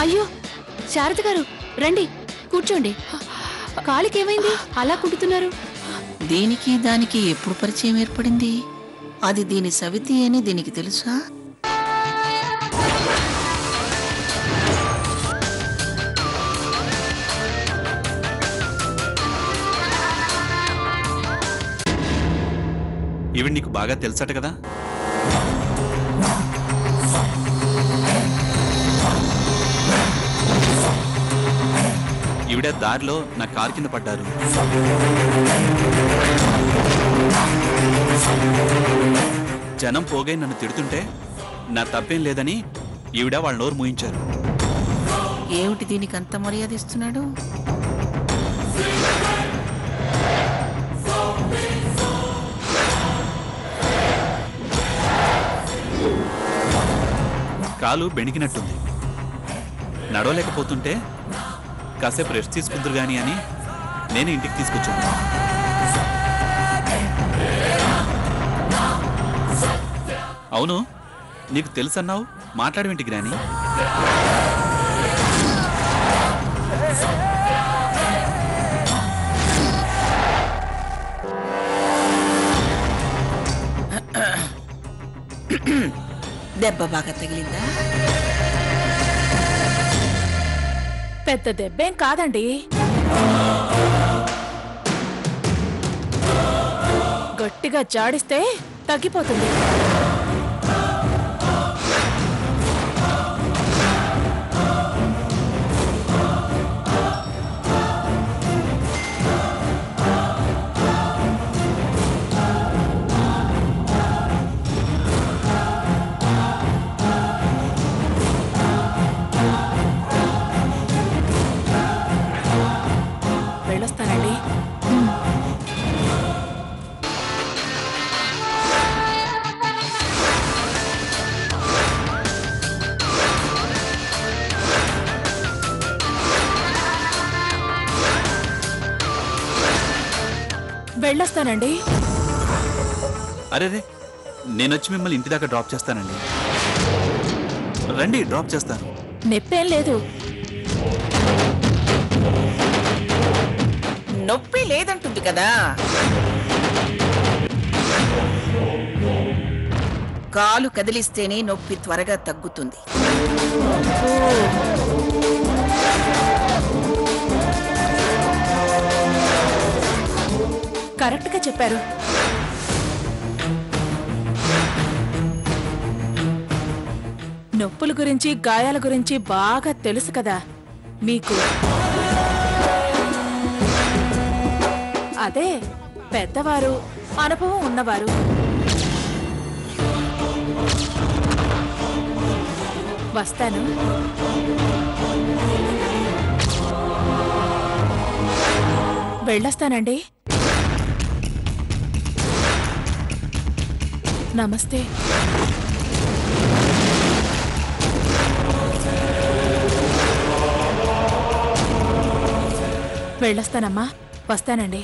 అయ్యో శారద గారు రండి కూర్చోండి. కాలికేమైంది అలా కుడుతున్నారు? దీనికి దానికి ఎప్పుడు పరిచయం ఏర్పడింది? అది దీని సవితి అని దీనికి తెలుసా? ఇవి నీకు బాగా తెలుసట కదా? ఈవిడ దారిలో నా కారు కింద పడ్డారు. జనం పోగై నన్ను తిడుతుంటే నా తప్పేం లేదని ఈవిడ వాళ్ళ నోరు మూయించారు. ఏమిటి దీనికి అంత మర్యాద ఇస్తున్నాడు? కాలు బెణికినట్టుంది. నడవలేకపోతుంటే కాసేపు రెస్ట్ తీసుకుందరు గాని అని నేను ఇంటికి తీసుకొచ్చాను. అవును, నీకు తెలుసన్నావు, మాట్లాడవేంటికి రాని? దెబ్బ బాగా తగిలిందా? పెద్ద దెబ్బేం కాదండి. గట్టిగా జాడిస్తే తగ్గిపోతుంది. వెళ్ళొస్తానండి. వెళ్ళొస్తానండి. అరే నేనొచ్చి మిమ్మల్ని ఇంటి దాకా డ్రాప్ చేస్తానండి. రండి, డ్రాప్ చేస్తాను. నొప్పేం లేదు. నొప్పి లేదంటుంది కదా. కాలు కదిలిస్తేనే నొప్పి త్వరగా తగ్గుతుంది. కరెక్ట్గా చెప్పారు. నొప్పుల గురించి గాయాల గురించి బాగా తెలుసు కదా మీకు. అదే పెద్దవారు, అనుభవం ఉన్నవారు. వస్తాను. వెళ్ళొస్తానండి. నమస్తే. వెళ్ళొస్తానమ్మా. వస్తానండి.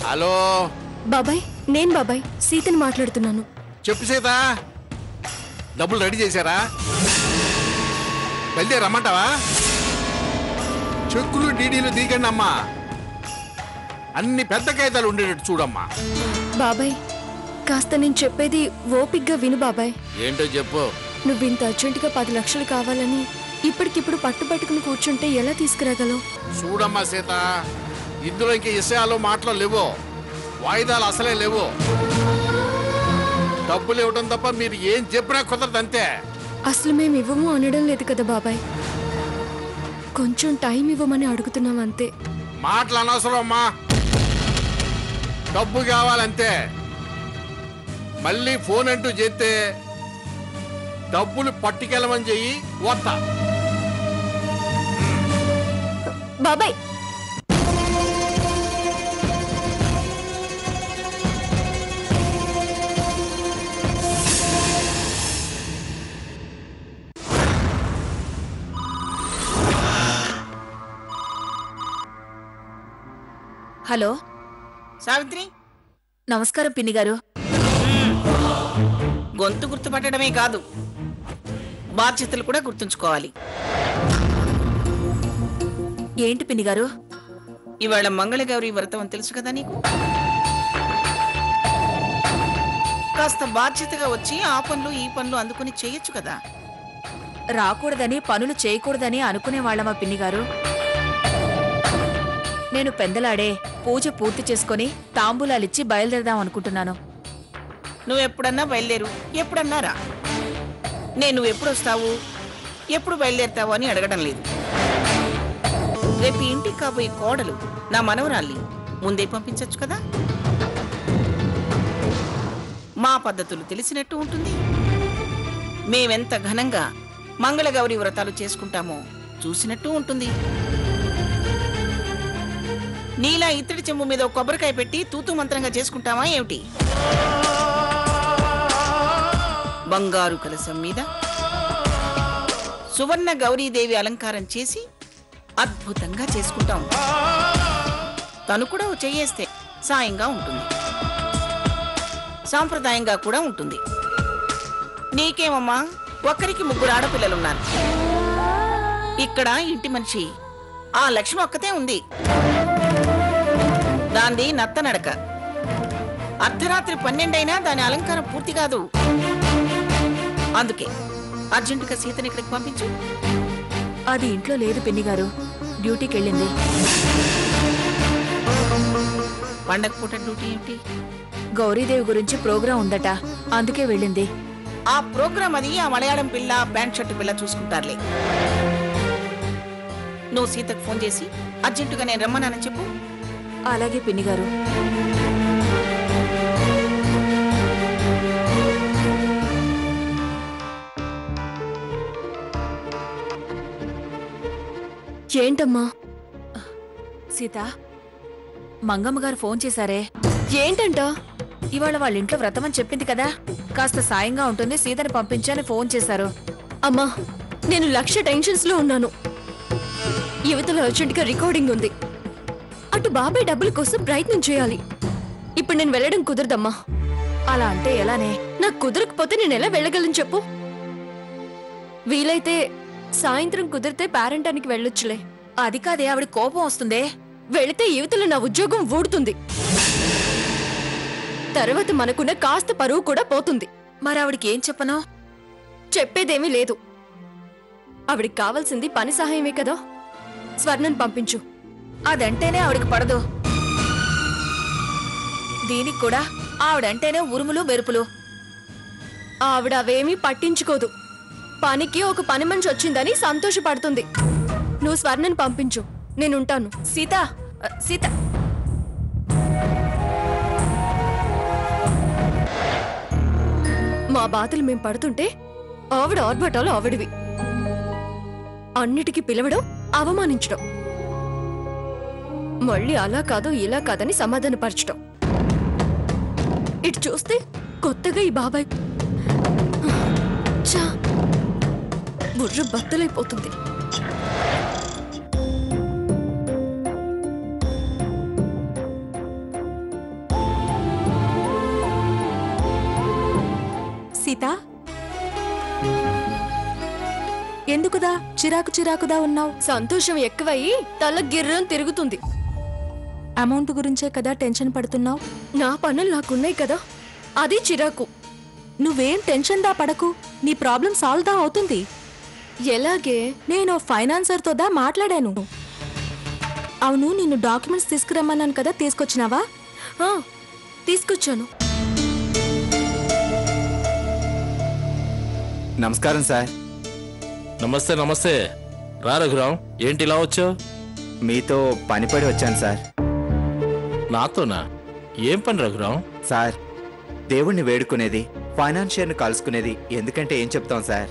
హలో బాబాయ్, నేను బాబాయ్ సీతని మాట్లాడుతున్నాను. చెప్పు సీత, డబ్బులు రెడీ చేశారా? వెళ్తే రమ్మంటావా? చెక్కులు డీడీలు దిగండి అమ్మా. అన్ని పెద్ద కాగితాలు ఉండేటట్టు చూడమ్మా. బాబాయ్ కాస్త నేను చెప్పేది ఓపిగ్గా విను బాబాయ్. ఏంటో చెప్పు. నువ్వు ఇంత అర్జెంటుగా 10 లక్షలు కావాలని ఇప్పటికిప్పుడు పట్టుబట్టుకుని కూర్చుంటే ఎలా తీసుకురాగలవు? చూడమ్మా సీత, ఇందులో ఇంక విషయాలు మాటలు లేవు, వాయిదాలు అసలే లేవు. డబ్బులు ఇవ్వడం తప్ప మీరు ఏం చెప్పినా కుదరదు అంతే. అసలు మేము ఇవ్వము అనడం లేదు కదా బాబాయ్, కొంచెం టైం ఇవ్వమని అడుగుతున్నాం అంతే. మాటలు అనవసరం అమ్మా, డబ్బు కావాలంతే. మళ్ళీ ఫోన్ అంటూ చేస్తే డబ్బులు పట్టుకెళ్ళమని చెయ్యి, వస్తా. బాబాయ్ హలో, సావిత్రి, నమస్కారం పిన్ని గారు. గొంతు గుర్తుపట్టడమే కాదు, బాధ్యతలు కూడా గుర్తుంచుకోవాలి. ఏంటి పిన్ని గారు? ఇవాళ మంగళగౌరి వ్రతం అని తెలుసు కదా నీకు. కాస్త బాధ్యతగా వచ్చి ఆ పనులు ఈ పనులు అందుకుని చేయొచ్చు కదా. రాకూడదని పనులు చేయకూడదని అనుకునేవాళ్ళమా పిన్ని గారు? నేను పెందలాడే పూజ పూర్తి చేసుకుని తాంబూలాలిచ్చి బయలుదేరదాం అనుకుంటున్నాను. నువ్వెప్పుడన్నా బయలుదేరు, ఎప్పుడన్నా రా. నేను ఎప్పుడు వస్తావు, ఎప్పుడు బయలుదేరుతావు అని అడగడం లేదు. రేపు ఇంటికి కాబోయే కోడలు నా మనవరాల్ని ముందే పంపించచ్చు కదా. మా పద్ధతులు తెలిసినట్టు ఉంటుంది. మేమెంత ఘనంగా మంగళగౌరి వ్రతాలు చేసుకుంటామో చూసినట్టు ఉంటుంది. నీలా ఇత్తడి చెంబు మీద కొబ్బరికాయ పెట్టి తూతూ మంత్రంగా చేసుకుంటామా ఏమిటి? బంగారు కలశం మీద సువర్ణ గౌరీదేవి అలంకారం చేసి అద్భుతంగా చేసుకుంటాం. తను కూడా చెయ్యేస్తే సాయంగా ఉంటుంది, సాంప్రదాయంగా కూడా ఉంటుంది. నీకేమమ్మా, ఒక్కరికి 3 ఆడపిల్లలున్నారు. ఇక్కడ ఇంటి మనిషి ఆ లక్ష్మి ఒక్కతే ఉంది. దాంది నత్త నడక. అర్ధరాత్రి 12 అయినా దాని అలంకారం పూర్తి కాదు. అందుకే అర్జెంటుగా సీతని ఇక్కడికి పంపించు. అది ఇంట్లో లేదు పిన్ని గారు, డ్యూటీకి వెళ్ళింది. పండగ పూట డ్యూటీ ఏమిటి? గౌరీదేవి గురించి ప్రోగ్రాం ఉందట, అందుకే వెళ్ళింది. ఆ ప్రోగ్రాం అది ఆ మలయాళం పిల్ల ప్యాంట్ షర్టు పిల్ల చూసుకుంటారులే. నువ్వు సీతకు ఫోన్ చేసి అర్జెంటుగా నేను రమ్మన్నానని చెప్పు. అలాగే పిన్ని గారు. ఏంటమ్మా? సీత, మంగమ్మ గారు ఫోన్ చేశారే. ఏంటంట? ఇవాళ వాళ్ళ ఇంట్లో వ్రతం అని చెప్పింది కదా, కాస్త సాయంగా ఉంటుంది సీతని పంపించని ఫోన్ చేశారు. అమ్మా, నేను 1,00,000 టెన్షన్స్ లో ఉన్నాను. యువతలో అర్జెంట్గా రికార్డింగ్ ఉంది. అటు బాబాయ్ డబ్బుల కోసం ప్రయత్నం చేయాలి. ఇప్పుడు నేను వెళ్ళడం కుదరదమ్మా. అలా అంటే ఎలానే? నాకు కుదరకపోతే నేను ఎలా వెళ్ళగలను చెప్పు? వీలైతే సాయంత్రం కుదిరితే పేరెంటానికి వెళ్ళొచ్చులే. అది కాదే, ఆవిడ కోపం వస్తుందే. వెళితే యువతలో నా ఉద్యోగం ఊడుతుంది. తర్వాత మనకున్న కాస్త పరువు కూడా పోతుంది. మరి ఆవిడికి ఏం చెప్పను? చెప్పేదేమీ లేదు. ఆవిడికి కావాల్సింది పని సహాయమే కదా. స్వర్ణను పంపించు. అదంటేనే ఆవిడికి పడదు. దీనికి కూడా ఆవిడంటేనే ఉరుములు మెరుపులు. ఆవిడ అవేమీ పట్టించుకోదు. పనికి ఒక పని మనిషి వచ్చిందని సంతోషపడుతుంది. నువ్వు స్వర్ణను పంపించు, నేనుంటాను. సీత, సీత, మా బాధలు మేం పడుతుంటే ఆవిడ ఆర్భటాలు ఆవిడివి. అన్నిటికీ పిలవడం, అవమానించడం, మళ్ళీ అలా కాదు ఇలా కాదని సమాధానపరచడం. ఇటు చూస్తే కొత్తగా ఈ బాబాయ్ చా బుర్ర బద్దలైపోతుంది. సీత, ఎందుకుదా చిరాకుదా ఉన్నావు? సంతోషం ఎక్కువయ్యి తల గిర్రం తిరుగుతుంది. అమౌంట్ గురించే కదా టెన్షన్ పడుతున్నావు? నా పనులు నాకున్నాయి కదా, అది చిరాకు. నువ్వేం టెన్షన్ దా పడకు, నీ ప్రాబ్లం సాల్వ్ దా అవుతుంది. ఎలాగే? నేను ఫైనాన్సర్తో దా మాట్లాడాను. అవును, నిన్ను డాక్యుమెంట్స్ తీసుకురమ్మన్నాను కదా, తీసుకొచ్చినావా? తీసుకొచ్చాను. నమస్కారం సార్. నమస్తే నమస్తే. రా రఘురాం, ఏంటి ఇలా వచ్చావు? మీతో పనిపడి వచ్చాను సార్. నాతోనా? ఏం పని రఘురాం? సార్, దేవుణ్ణి వేడుకునేది, ఫైనాన్షియర్ని కలుసుకునేది ఎందుకంటే ఏం చెప్తాం సార్?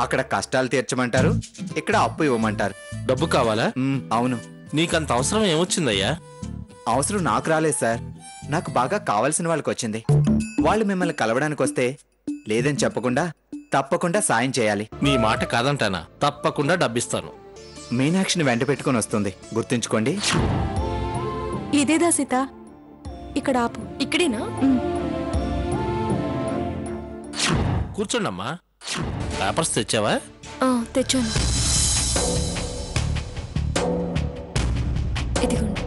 అక్కడ కష్టాలు తీర్చమంటారు, ఇక్కడ అప్పు ఇవ్వమంటారు. డబ్బు కావాలా? అవును. నీకంత అవసరం ఏమొచ్చిందయ్యా? అవసరం నాకు రాలేదు సార్, నాకు బాగా కావాల్సిన వాళ్ళకి వచ్చింది. వాళ్ళు మిమ్మల్ని కలవడానికి వస్తే లేదని చెప్పకుండా తప్పకుండా సాయం చేయాలి. నీ మాట కాదంటానా? తప్పకుండా డబ్బిస్తాను. మీనాక్షిని వెంట పెట్టుకుని వస్తుంది, గుర్తుంచుకోండి. ఇదేదా సీత, ఇక్కడ ఆపు. ఇక్కడేనా? కూర్చోండమ్మా. పేపర్స్ తెచ్చావా? తెచ్చాను. ఇదిగోండి.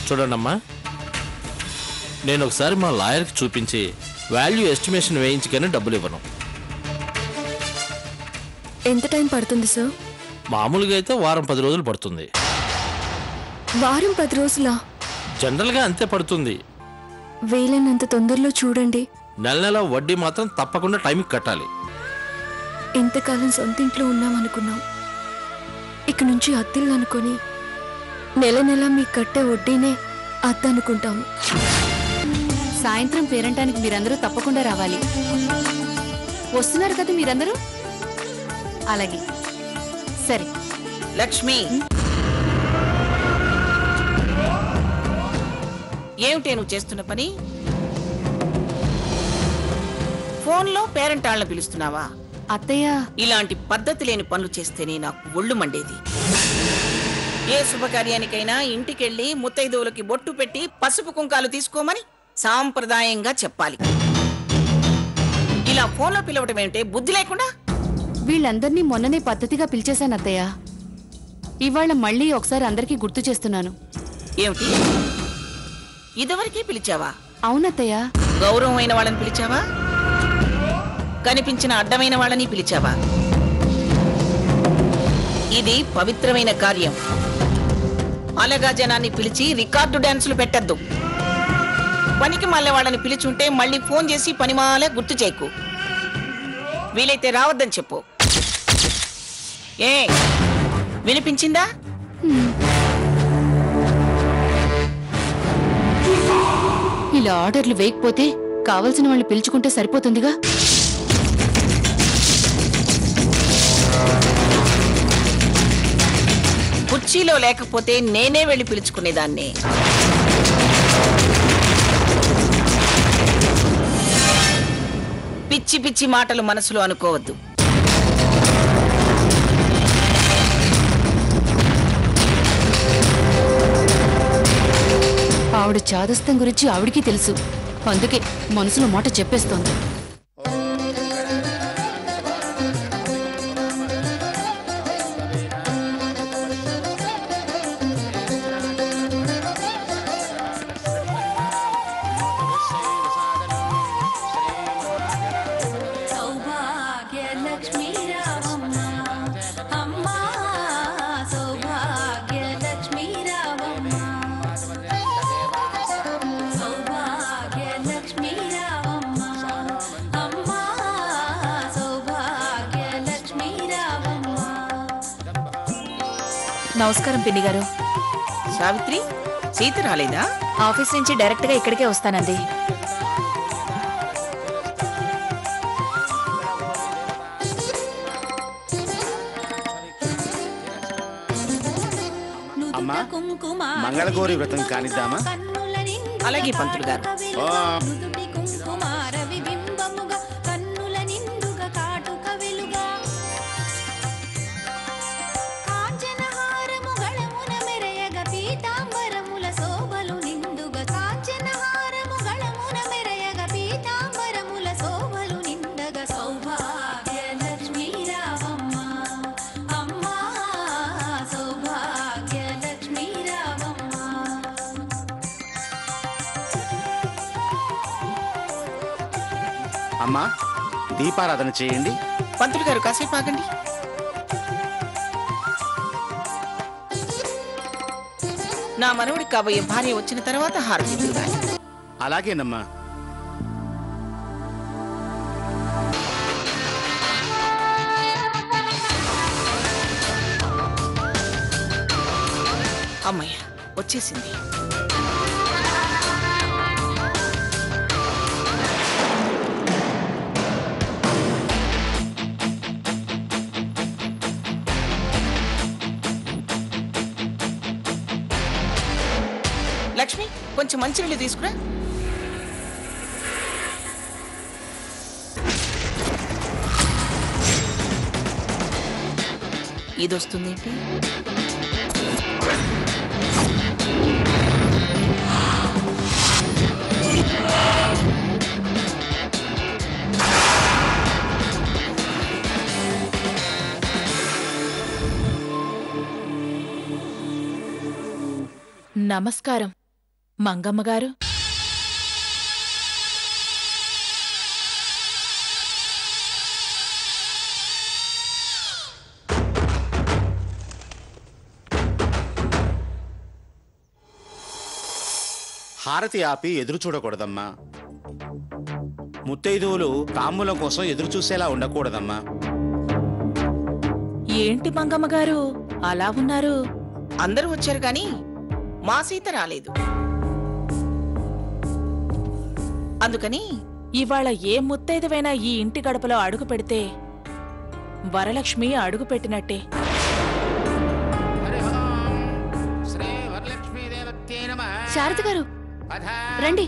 చూడండమ్మా, నేను ఒకసారి మా లాయర్కి చూపించి వాల్యూ ఎస్టిమేషన్ వేయించుకొని డబ్బులు ఇవ్వను. ఎంత టైం పడుతుంది సార్? మామూలుగా అయితే వారం 10 రోజులు పడుతుంది. వారం 10 రోజులా? జనరల్గా అంతే పడుతుంది. వీలైనంత తొందరలో చూడండి. నెల వడ్డీ మాత్రం తప్పకుండా టైంకి కట్టాలి. ఎంతకాలం సొంతింట్లో ఉన్నామనుకున్నాం, ఇక నుంచి అద్దెలు అనుకొని నెల నెల మీకు కట్టే వడ్డీనే అద్దనుకుంటాము. సాయంత్రం పేరంటానికి మీరందరూ తప్పకుండా రావాలి. వస్తున్నారు కదా మీరందరూ? అలాగే, సరే. లక్ష్మి, ఏమిటే నువ్వు చేస్తున్న పని? ఫోన్లో పేరెంట్ వాళ్ళని పిలుస్తున్నావా? అత్తయ్య, ఇలాంటి పద్ధతి లేని పనులు చేస్తేనే నాకు ఒళ్ళు మండేది. ఏ శుభకార్యానికైనా ఇంటికెళ్ళి ముత్తైదువులకి బొట్టు పెట్టి పసుపు కుంకాలు తీసుకోమని సాంప్రదాయంగా చెప్పాలి. ఇలా ఫోన్లో పిలవటం ఏమిటే, బుద్ధి లేకుండా? వీళ్ళందరినీ మొన్ననే పద్ధతిగా పిలిచేశాను అత్తయ్య. ఇవాళ మళ్ళీ ఒకసారి అందరికీ గుర్తు చేస్తున్నాను. ఏమిటి, ఇదివరకే పిలిచావా? అవునత్తయ్య. గౌరవమైన వాళ్ళని పిలిచావా? కనిపించిన అడ్డమైన వాళ్ళని పిలిచావా? ఇది పవిత్రమైన కార్యం. అలగా జనాన్ని పిలిచి రికార్డు డాన్సులు పెట్టద్దు. పనికి మళ్ళీ వాళ్ళని పిలిచుంటే మళ్ళీ ఫోన్ చేసి పనిమాలే గుర్తు చేయకు. వీలైతే రావద్దని చెప్పు. ఏ వినిపించిందా? ఇలా ఆర్డర్లు వేయకపోతే కావలసిన వాళ్ళు పిలుచుకుంటే సరిపోతుందిగా. కుర్చీలో లేకపోతే నేనే వెళ్ళి పిలుచుకునేదాన్ని. పిచ్చి పిచ్చి మాటలు మనసులో అనుకోవద్దు. ఆవిడ చాదస్తం గురించి ఆవిడికి తెలుసు, అందుకే మనసులో మాట చెప్పేస్తోంది. నమస్కారం పిన్ని గారు. సావిత్రి, సీత రాలేదా? ఆఫీస్ నుంచి డైరెక్ట్ గా ఇక్కడికే వస్తానండి. అమ్మా, మంగళగౌరి వ్రతం కానిద్దామా? అలాగే పంతులు గారు. అమ్మా, దీపారాధన చేయండి. పంతులు గారు కాసేపు ఆగండి. నా మనవుడికి కాబోయే భార్య వచ్చిన తర్వాత హారతి ఇద్దురుగాని. అలాగేనమ్మా. అమ్మయ్య, వచ్చేసింది. లక్ష్మి కొంచెం మంచినీళ్ళు తీసుకురా. ఇది వస్తుందేంటి? నమస్కారం మంగమ్మ గారు. హారతి ఆపి ఎదురు చూడకూడదమ్మా. ముత్తైదువులు తాంబూలం కోసం ఎదురు చూసేలా ఉండకూడదమ్మా. ఏంటి మంగమ్మ గారు అలా ఉన్నారు? అందరూ వచ్చారు కానీ మా సీత రాలేదు. అందుకని ఇవాళ ఏ ముత్తైదువైనా ఈ ఇంటి గడపలో అడుగు పెడితే వరలక్ష్మి అడుగు పెట్టినట్టే. శారద గారు రండి.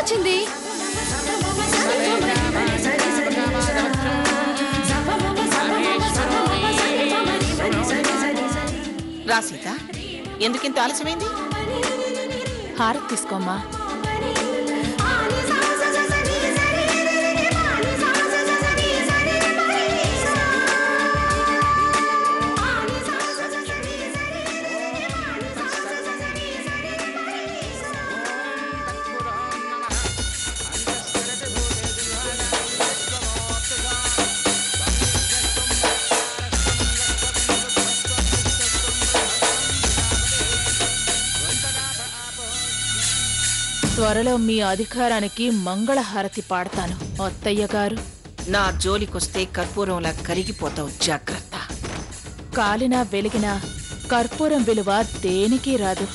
వచ్చింది. రా సీత, ఎందుకింత ఆలస్యమైంది? హారతి తీసుకోమ్మా. త్వరలో మీ అధికారానికి మంగళహారతి పాడతాను అత్తయ్య గారు. నా జోలికొస్తే కర్పూరంలా కరిగిపోతావు, జాగ్రత్త. కాలినా వెలిగినా కర్పూరం విలువ దేనికి రాదు.